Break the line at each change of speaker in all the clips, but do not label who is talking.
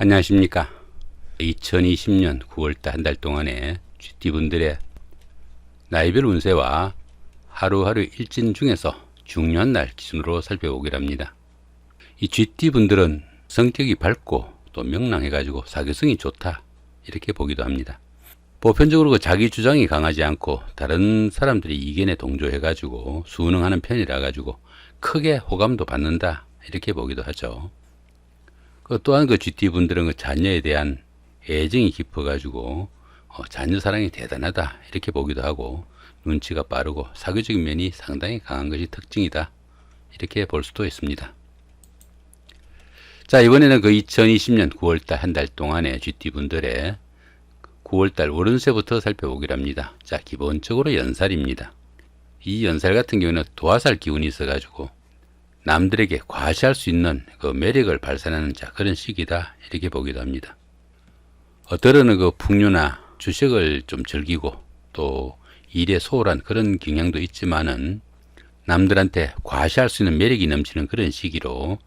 안녕하십니까. 2020년 9월달 한 달 동안의 GT분들의 나이별 운세와 하루하루 일진 중에서 중요한 날 기준으로 살펴보기로 합니다. 이 GT분들은 성격이 밝고 또 명랑해가지고 사교성이 좋다 이렇게 보기도 합니다. 보편적으로 그 자기 주장이 강하지 않고 다른 사람들이 의견에 동조해가지고 순응하는 편이라 가지고 크게 호감도 받는다 이렇게 보기도 하죠. 또한 그 GT분들은 그 자녀에 대한 애정이 깊어가지고 자녀 사랑이 대단하다 이렇게 보기도 하고 눈치가 빠르고 사교적인 면이 상당히 강한 것이 특징이다 이렇게 볼 수도 있습니다. 자, 이번에는 그 2020년 9월달 한 달 동안의 GT분들의 9월달 월운세부터 살펴보기로 합니다. 자, 기본적으로 연살입니다. 이 연살 같은 경우는 도화살 기운이 있어가지고 남들에게 과시할 수 있는 그 매력을 발산하는 그런 시기다 이렇게 보기도 합니다. 어떨은 그 풍류나 주식을 좀 즐기고 또 일에 소홀한 그런 경향도 있지만은 남들한테 과시할 수 있는 매력이 넘치는 그런 시기로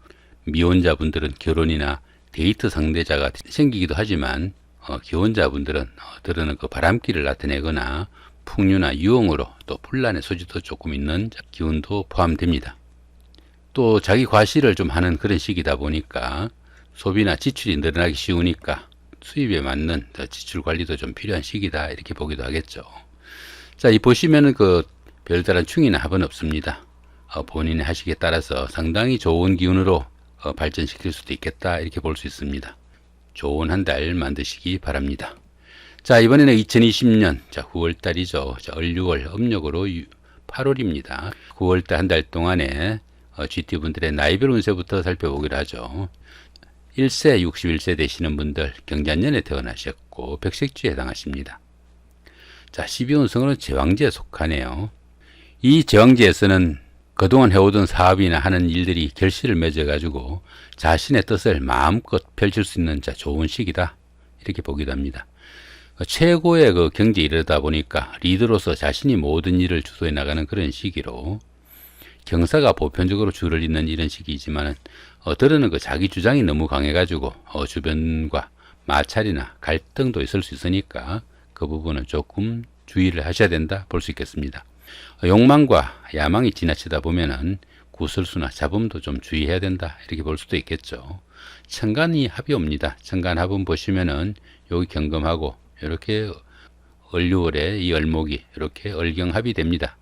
미혼자분들은 결혼이나 데이트 상대자가 생기기도 하지만 기혼자분들은 어떨은 그 바람기를 나타내거나 풍류나 유흥으로 또 분란의 소지도 조금 있는 기운도 포함됩니다. 또 자기 과시를 좀 하는 그런 시기다 보니까 소비나 지출이 늘어나기 쉬우니까 수입에 맞는 지출 관리도 좀 필요한 시기다 이렇게 보기도 하겠죠. 자, 이 보시면은 그 별다른 충이나 합은 없습니다. 본인의 하식에 따라서 상당히 좋은 기운으로 발전시킬 수도 있겠다 이렇게 볼 수 있습니다. 좋은 한 달 만드시기 바랍니다. 자, 이번에는 2020년 9월달이죠. 얼류월 음력으로 8월입니다. 9월달 한 달 동안에 GT분들의 나이별 운세부터 살펴보기로 하죠. 1세 61세 되시는 분들 경자년에 태어나셨고 백색주에 해당하십니다. 자, 12운성으로는 제왕지에 속하네요. 이 제왕지에서는 그동안 해오던 사업이나 하는 일들이 결실을 맺어가지고 자신의 뜻을 마음껏 펼칠 수 있는 좋은 시기다 이렇게 보기도 합니다. 최고의 그 경지에 이르다 보니까 리더로서 자신이 모든 일을 주도해 나가는 그런 시기로 경사가 보편적으로 줄을 잇는 이런 시기이지만 어떨은 그 자기 주장이 너무 강해가지고 주변과 마찰이나 갈등도 있을 수 있으니까 그 부분은 조금 주의를 하셔야 된다 볼 수 있겠습니다. 욕망과 야망이 지나치다 보면은 구설수나 잡음도 좀 주의해야 된다 이렇게 볼 수도 있겠죠. 천간이 합이 옵니다. 천간 합은 보시면은 여기 경금하고 이렇게 얼류월에 이 얼목이 이렇게 얼경합이 됩니다.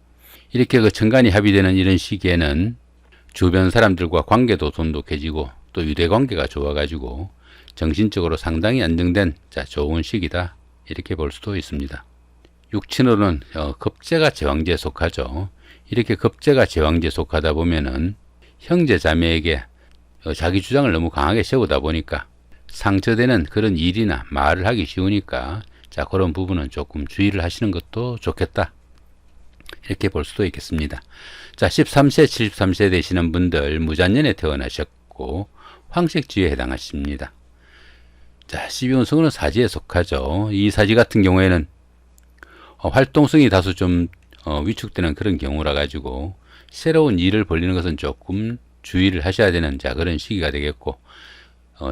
이렇게 그 천간이 합의되는 이런 시기에는 주변 사람들과 관계도 돈독해지고 또 유대관계가 좋아가지고 정신적으로 상당히 안정된 좋은 시기다 이렇게 볼 수도 있습니다. 육친으로는 급제가 제왕지에 속하죠. 이렇게 급제가 제왕지에 속하다 보면은 형제 자매에게 자기 주장을 너무 강하게 세우다 보니까 상처되는 그런 일이나 말을 하기 쉬우니까 그런 부분은 조금 주의를 하시는 것도 좋겠다 이렇게 볼 수도 있겠습니다. 자, 13세 73세 되시는 분들 무잔년에 태어나셨고 황색지에 해당하십니다. 자, 12운성으로는 사지에 속하죠. 이 사지 같은 경우에는 활동성이 다소 좀 위축되는 그런 경우라 가지고 새로운 일을 벌리는 것은 조금 주의를 하셔야 되는 그런 시기가 되겠고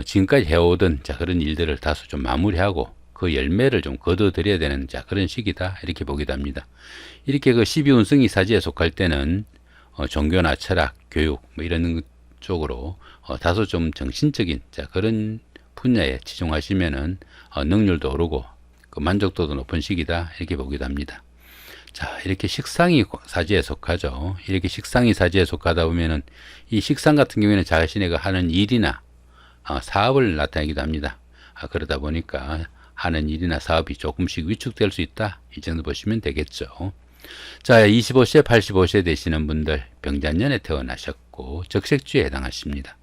지금까지 해오던 그런 일들을 다소 좀 마무리하고 그 열매를 좀 거둬들여야 되는 그런 시기다 이렇게 보기도 합니다. 이렇게 그 12운성이 사지에 속할 때는 종교나 철학, 교육 이런 쪽으로 다소 좀 정신적인 그런 분야에 치중하시면은 능률도 오르고 그 만족도도 높은 시기다 이렇게 보기도 합니다. 자, 이렇게 식상이 사지에 속하죠. 이렇게 식상이 사지에 속하다 보면은 이 식상 같은 경우에는 자신의 그 하는 일이나 사업을 나타내기도 합니다. 그러다 보니까 하는 일이나 사업이 조금씩 위축될 수 있다 이 정도 보시면 되겠죠. 자, 25세 85세 되시는 분들 병자년에 태어나셨고 적색주에 해당하십니다.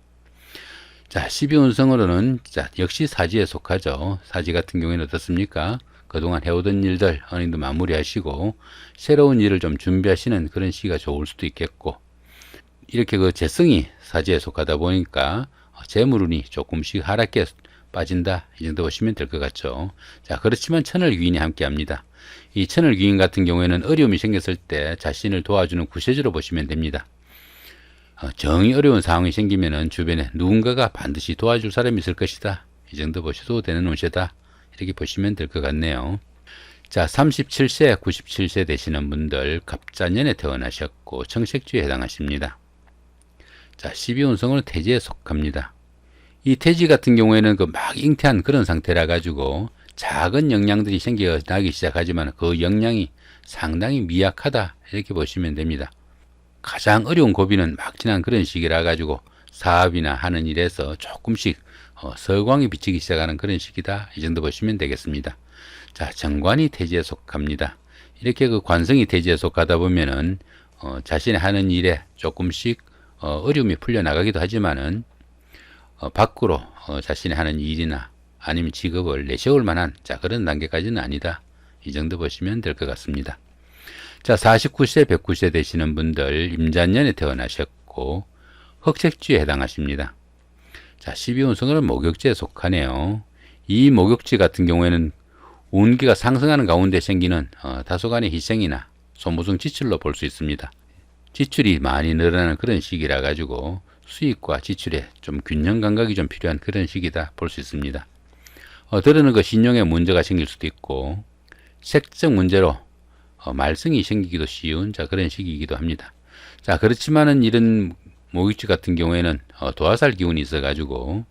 자, 12운성으로는 역시 사지에 속하죠. 사지 같은 경우에는 어떻습니까? 그동안 해오던 일들 어느 정도 마무리하시고 새로운 일을 좀 준비하시는 그런 시기가 좋을 수도 있겠고 이렇게 그 재성이 사지에 속하다 보니까 재물운이 조금씩 하락해 빠진다 이 정도 보시면 될 것 같죠. 자, 그렇지만 천을귀인이 함께 합니다. 이 천을귀인 같은 경우에는 어려움이 생겼을 때 자신을 도와주는 구세주로 보시면 됩니다. 정이 어려운 상황이 생기면은 주변에 누군가가 반드시 도와줄 사람이 있을 것이다 이 정도 보셔도 되는 운세다. 이렇게 보시면 될 것 같네요. 자, 37세, 97세 되시는 분들 갑자년에 태어나셨고 청색주에 해당하십니다. 자, 12운성은 태지에 속합니다. 이 태지 같은 경우에는 그 막 잉태한 그런 상태라 가지고 작은 영향들이 생겨나기 시작하지만 그 영향이 상당히 미약하다 이렇게 보시면 됩니다. 가장 어려운 고비는 막 지난 그런 시기라 가지고 사업이나 하는 일에서 조금씩 서광이 비치기 시작하는 그런 시기다. 이 정도 보시면 되겠습니다. 자, 정관이 태지에 속합니다. 이렇게 그 관성이 태지에 속하다 보면은 자신의 하는 일에 조금씩 어려움이 풀려나가기도 하지만은 밖으로 자신이 하는 일이나 아니면 직업을 내세울 만한 그런 단계까지는 아니다. 이 정도 보시면 될 것 같습니다. 자, 49세, 109세 되시는 분들 임자년에 태어나셨고 흑색지에 해당하십니다. 자, 12운성은 목욕지에 속하네요. 이 목욕지 같은 경우에는 운기가 상승하는 가운데 생기는 다소간의 희생이나 소모성 지출로 볼 수 있습니다. 지출이 많이 늘어나는 그런 시기라 가지고 수익과 지출에 좀 균형 감각이 좀 필요한 그런 시기다 볼 수 있습니다. 들어는 그 신용에 문제가 생길 수도 있고 색적 문제로 말썽이 생기기도 쉬운 그런 시기이기도 합니다. 자, 그렇지만은 이런 목욕지 같은 경우에는 도화살 기운이 있어 가지고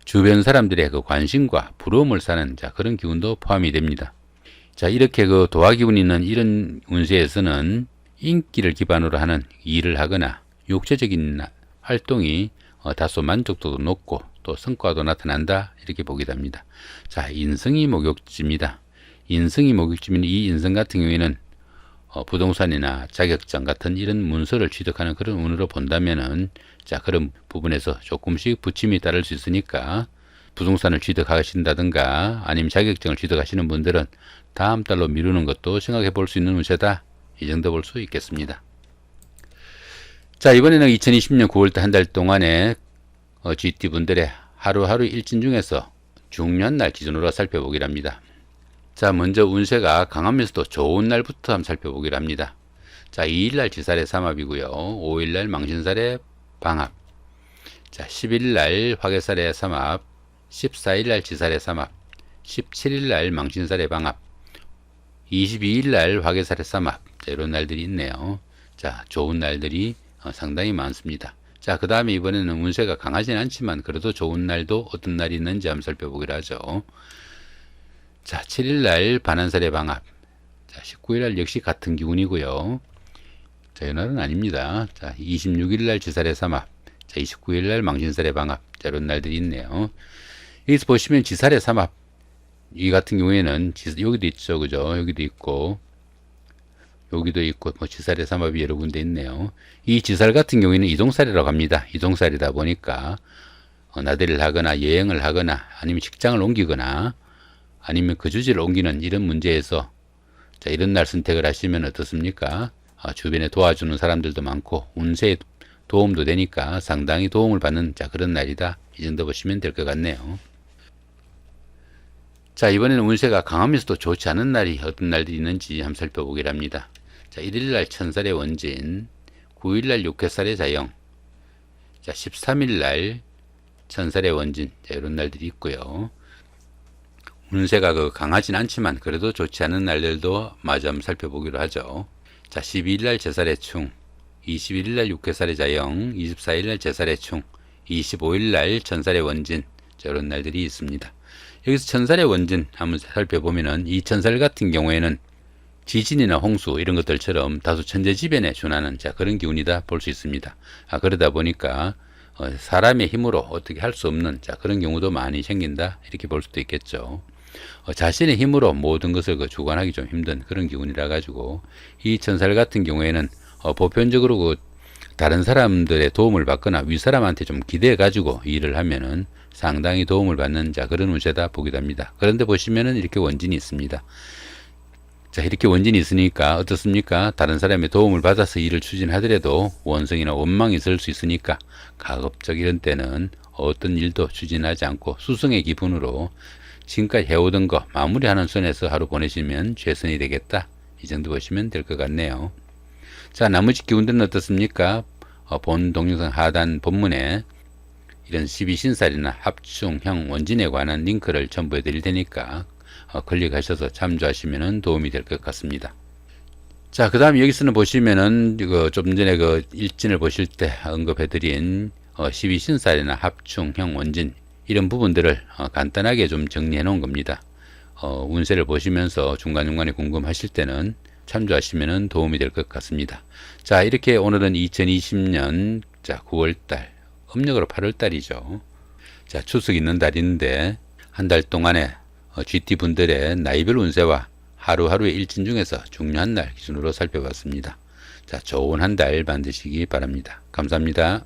주변 사람들의 그 관심과 부러움을 사는 그런 기운도 포함이 됩니다. 자, 이렇게 그 도화 기운이 있는 이런 운세에서는 인기를 기반으로 하는 일을 하거나 육체적인 활동이 다소 만족도도 높고 또 성과도 나타난다 이렇게 보기도 합니다. 자, 인성이 목욕지입니다. 인성이 목욕지면 이 인성 같은 경우에는 부동산이나 자격증 같은 이런 문서를 취득하는 그런 운으로 본다면은 그런 부분에서 조금씩 부침이 따를 수 있으니까 부동산을 취득하신다든가 아니면 자격증을 취득하시는 분들은 다음 달로 미루는 것도 생각해 볼 수 있는 운세다. 이 정도 볼 수 있겠습니다. 자, 이번에는 2020년 9월달 한 달 동안에 GT 분들의 하루하루 일진 중에서 중요한 날 기준으로 살펴보기로 합니다. 자, 먼저 운세가 강하면서도 좋은 날부터 한번 살펴보기로 합니다. 자, 2일날 지살의 삼합이고요. 5일날 망신살의 방합. 자, 11일날 화개살의 삼합. 14일날 지살의 삼합. 17일날 망신살의 방합. 22일날 화개살의 삼합. 자, 이런 날들이 있네요. 자, 좋은 날들이 상당히 많습니다. 자, 그 다음에 이번에는 운세가 강하진 않지만 그래도 좋은 날도 어떤 날이 있는지 한번 살펴보기로 하죠. 자, 7일날 반한살의 방합. 자, 19일날 역시 같은 기운이고요. 자, 이 날은 아닙니다. 자, 26일날 지살의 삼합. 자, 29일날 망신살의 방합. 자, 이런 날들이 있네요. 여기서 보시면 지살의 삼합. 이 같은 경우에는 여기도 있죠. 그죠? 여기도 있고 여기도 있고 지살의 삼합이 여러 군데 있네요. 이 지살 같은 경우에는 이동살이라고 합니다. 이동살이다 보니까 나들이를 하거나 여행을 하거나 아니면 직장을 옮기거나 아니면 거주지를 옮기는 이런 문제에서 이런 날 선택을 하시면 어떻습니까? 주변에 도와주는 사람들도 많고 운세에 도움도 되니까 상당히 도움을 받는 그런 날이다. 이 정도 보시면 될 것 같네요. 자, 이번에는 운세가 강하면서도 좋지 않은 날이 어떤 날들이 있는지 한번 살펴보기로 합니다. 자, 1일날 천살의 원진, 9일날 육해살의 자영, 자, 13일날 천살의 원진, 자, 이런 날들이 있고요. 운세가 강하진 않지만 그래도 좋지 않은 날들도 마저 한번 살펴보기로 하죠. 자, 12일날 제살의 충, 21일날 육해살의 자영, 24일날 제살의 충, 25일날 천살의 원진, 자, 이런 날들이 있습니다. 여기서 천살의 원진 한번 살펴보면은 이 천살 같은 경우에는 지진이나 홍수 이런 것들처럼 다소 천재지변에 준하는 그런 기운이다 볼 수 있습니다. 그러다 보니까 사람의 힘으로 어떻게 할 수 없는 그런 경우도 많이 생긴다 이렇게 볼 수도 있겠죠. 자신의 힘으로 모든 것을 주관하기 좀 힘든 그런 기운이라 가지고 이 천살 같은 경우에는 보편적으로 다른 사람들의 도움을 받거나 윗사람한테 좀 기대해 가지고 일을 하면은 상당히 도움을 받는 그런 운세다 보기도 합니다. 그런데 보시면은 이렇게 원진이 있습니다. 자, 이렇게 원진이 있으니까 어떻습니까? 다른 사람의 도움을 받아서 일을 추진하더라도 원성이나 원망이 있을 수 있으니까 가급적 이런 때는 어떤 일도 추진하지 않고 수성의 기분으로 지금까지 해오던 거 마무리하는 선에서 하루 보내시면 최선이 되겠다. 이 정도 보시면 될 것 같네요. 자, 나머지 기운들은 어떻습니까? 본 동영상 하단 본문에 이런 12신살이나 합충형 원진에 관한 링크를 첨부해 드릴 테니까 클릭하셔서 참조하시면 도움이 될 것 같습니다. 자, 그 다음 여기서는 보시면은 좀 전에 일진을 보실 때 언급해 드린 12신살이나 합충형 원진 이런 부분들을 간단하게 좀 정리해 놓은 겁니다. 운세를 보시면서 중간중간에 궁금하실 때는 참조하시면 도움이 될 것 같습니다. 자, 이렇게 오늘은 2020년 9월달 음력으로 8월달이죠. 자, 추석 있는 달인데 한 달 동안에 GT 분들의 나이별 운세와 하루하루의 일진 중에서 중요한 날 기준으로 살펴봤습니다. 자, 좋은 한 달 만드시기 바랍니다. 감사합니다.